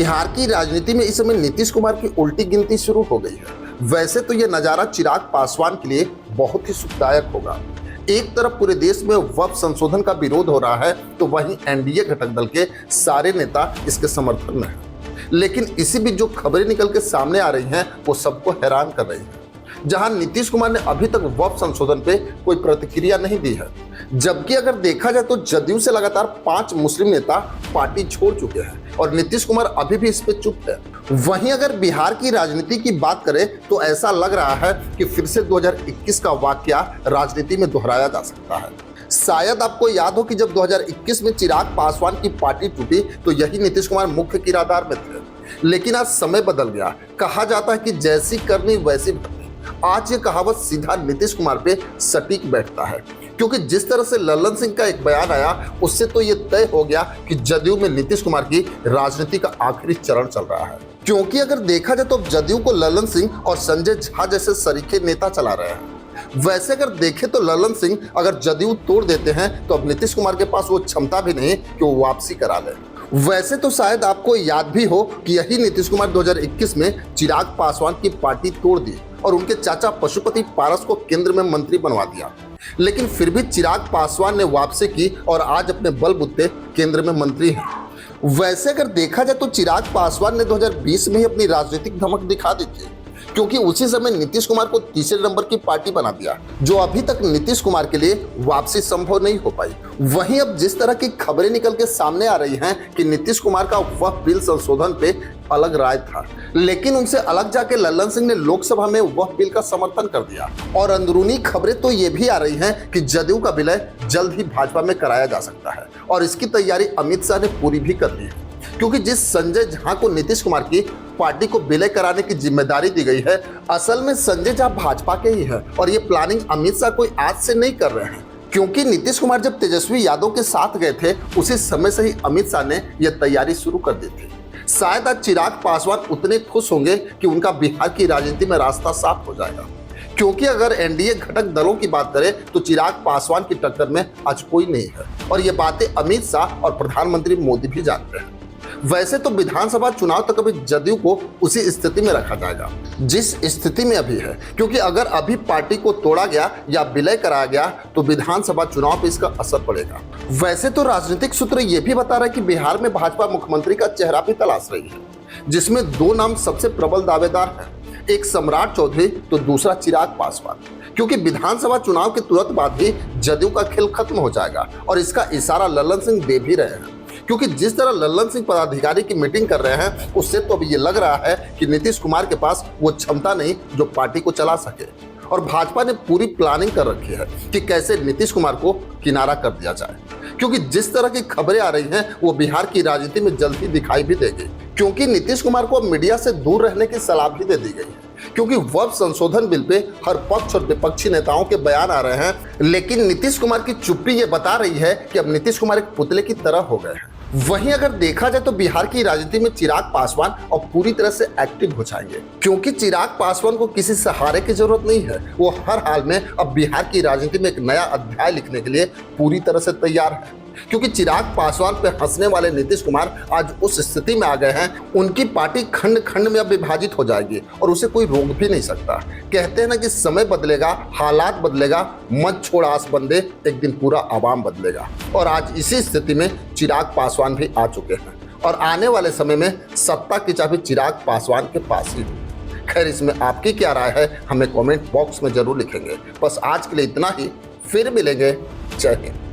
बिहार की राजनीति में इस समय नीतीश कुमार की उल्टी गिनती शुरू हो गई है। वैसे तो यह नजारा चिराग पासवान के लिए बहुत ही सुखदायक होगा। एक तरफ पूरे देश में वक्फ संशोधन का विरोध हो रहा है, तो वहीं एनडीए घटक दल के सारे नेता इसके समर्थन में हैं। लेकिन इसी बीच जो खबरें निकल के सामने आ रही हैं, वो सबको हैरान कर रही हैं। जहां नीतीश कुमार ने अभी तक वक्फ संशोधन पे कोई प्रतिक्रिया नहीं दी है, जबकि अगर देखा जाए तो जदयू से लगातार 5 मुस्लिम नेता पार्टी छोड़ चुके हैं और नीतीश कुमार अभी भी इस पे चुप है। वहीं अगर बिहार की राजनीति की बात करें तो ऐसा लग रहा है कि फिर से 2021 का वाकया राजनीति में दोहराया जा सकता है। शायद आपको याद हो कि जब 2021 में चिराग पासवान की पार्टी टूटी तो यही नीतीश कुमार मुख्य किरदार में थे, लेकिन आज समय बदल गया। कहा जाता है कि जैसी करनी वैसी भरनी। आज ये कहावत सीधा नीतीश कुमार पे सटीक बैठता है, क्योंकि जिस तरह से लल्लन सिंह का एक बयान आया, उससे तो ये तय हो गया कि जदयू में नीतीश कुमार की राजनीति का आखिरी चरण चल रहा है। क्योंकि अगर देखा जाए तो जदयू को लल्लन सिंह और संजय झा जैसे सरीखे नेता चला रहे हैं। वैसे अगर देखें तो लल्लन सिंह अगर जदयू तोड़ देते हैं तो अब नीतीश कुमार के पास वो क्षमता भी नहीं कि वो वापसी करा ले। वैसे तो शायद आपको याद भी हो कि यही नीतीश कुमार 2021 में चिराग पासवान की पार्टी तोड़ दी और उनके चाचा पशुपति पारस को केंद्र में मंत्री बनवा दिया। लेकिन फिर भी चिराग पासवान ने वापसी की और आज अपने बलबूते केंद्र में मंत्री हैं। वैसे अगर देखा जाए तो चिराग पासवान ने 2020 में ही अपनी राजनीतिक धमक दिखा दी थी, क्योंकि उसी समय नीतीश कुमार को तीसरे नंबर की पार्टी बना दिया, जो अभी तक नीतीश कुमार के लिए वापसी संभव नहीं हो पाई। वहीं अब जिस तरह की खबरें निकल के सामने आ रही हैं कि नीतीश कुमार का वक्फ बिल संशोधन पे अलग राय था, लेकिन उनसे अलग जाके लल्लन सिंह ने लोकसभा में वक्फ बिल का समर्थन कर दिया। और अंदरूनी खबरें तो ये भी आ रही हैं कि जदयू का विलय जल्द ही भाजपा में कराया जा सकता है और इसकी तैयारी अमित शाह ने पूरी भी कर ली है, क्योंकि जिस संजय झा को नीतीश कुमार की पार्टी को विलय कराने की जिम्मेदारी दी गई है, असल में संजय झा भाजपा के ही है और ये प्लानिंग अमित शाह कोई आज से नहीं कर रहे हैं। क्योंकि नीतीश कुमार जब तेजस्वी यादव के साथ गए थे, उसी समय से ही अमित शाह ने यह तैयारी शुरू कर दी थी। शायद आज चिराग पासवान उतने खुश होंगे कि उनका बिहार की राजनीति में रास्ता साफ हो जाएगा, क्योंकि अगर एनडीए घटक दलों की बात करें तो चिराग पासवान की टक्कर में आज कोई नहीं है और ये बातें अमित शाह और प्रधानमंत्री मोदी भी जानते हैं। वैसे तो विधानसभा चुनाव तक अभी जदयू को उसी स्थिति में रखा जाएगा जिस स्थिति में अभी है, क्योंकि अगर अभी पार्टी को तोड़ा गया या विलय कराया गया तो विधानसभा चुनाव पे इसका असर पड़ेगा। वैसे तो राजनीतिक सूत्र ये भी बता रहा है कि बिहार में भाजपा मुख्यमंत्री का चेहरा भी तलाश रही है, जिसमें 2 नाम सबसे प्रबल दावेदार हैं, एक सम्राट चौधरी तो दूसरा चिराग पासवान, क्योंकि विधानसभा चुनाव के तुरंत बाद ही जदयू का खेल खत्म हो जाएगा और इसका इशारा लल्लन सिंह दे भी रहे हैं। क्योंकि जिस तरह लल्लन सिंह पदाधिकारी की मीटिंग कर रहे हैं, उससे तो अभी ये लग रहा है कि नीतीश कुमार के पास वो क्षमता नहीं जो पार्टी को चला सके और भाजपा ने पूरी प्लानिंग कर रखी है कि कैसे नीतीश कुमार को किनारा कर दिया जाए। क्योंकि जिस तरह की खबरें आ रही हैं वो बिहार की राजनीति में जल्द ही दिखाई भी देगी, क्योंकि नीतीश कुमार को मीडिया से दूर रहने की सलाह भी दे दी गई है, क्योंकि वक्फ संशोधन बिल पे हर पक्ष और विपक्षी नेताओं के बयान आ रहे हैं, लेकिन नीतीश कुमार की चुप्पी ये बता रही है कि अब नीतीश कुमार एक पुतले की तरह हो गए हैं। वहीं अगर देखा जाए तो बिहार की राजनीति में चिराग पासवान अब पूरी तरह से एक्टिव हो जाएंगे, क्योंकि चिराग पासवान को किसी सहारे की जरूरत नहीं है। वो हर हाल में अब बिहार की राजनीति में एक नया अध्याय लिखने के लिए पूरी तरह से तैयार है, क्योंकि चिराग पासवान पे हंसने वाले नीतीश कुमार आज उस स्थिति में आ गए हैं, उनकी पार्टी खंड खंड में अब विभाजित हो जाएगी और उसे कोई रोक भी नहीं सकता। कहते हैं ना कि समय बदलेगा, हालात बदलेगा, मत छोड़ आस बंदे, एक दिन पूरा आवाम बदलेगा। और आज इसी स्थिति में चिराग पासवान भी आ चुके हैं और आने वाले समय में सत्ता की चाबी चिराग पासवान के पास ही होगी। खैर, इसमें आपकी क्या राय है हमें कमेंट बॉक्स में जरूर लिखेंगे। बस आज के लिए इतना ही, फिर मिलेंगे। जय हिंद।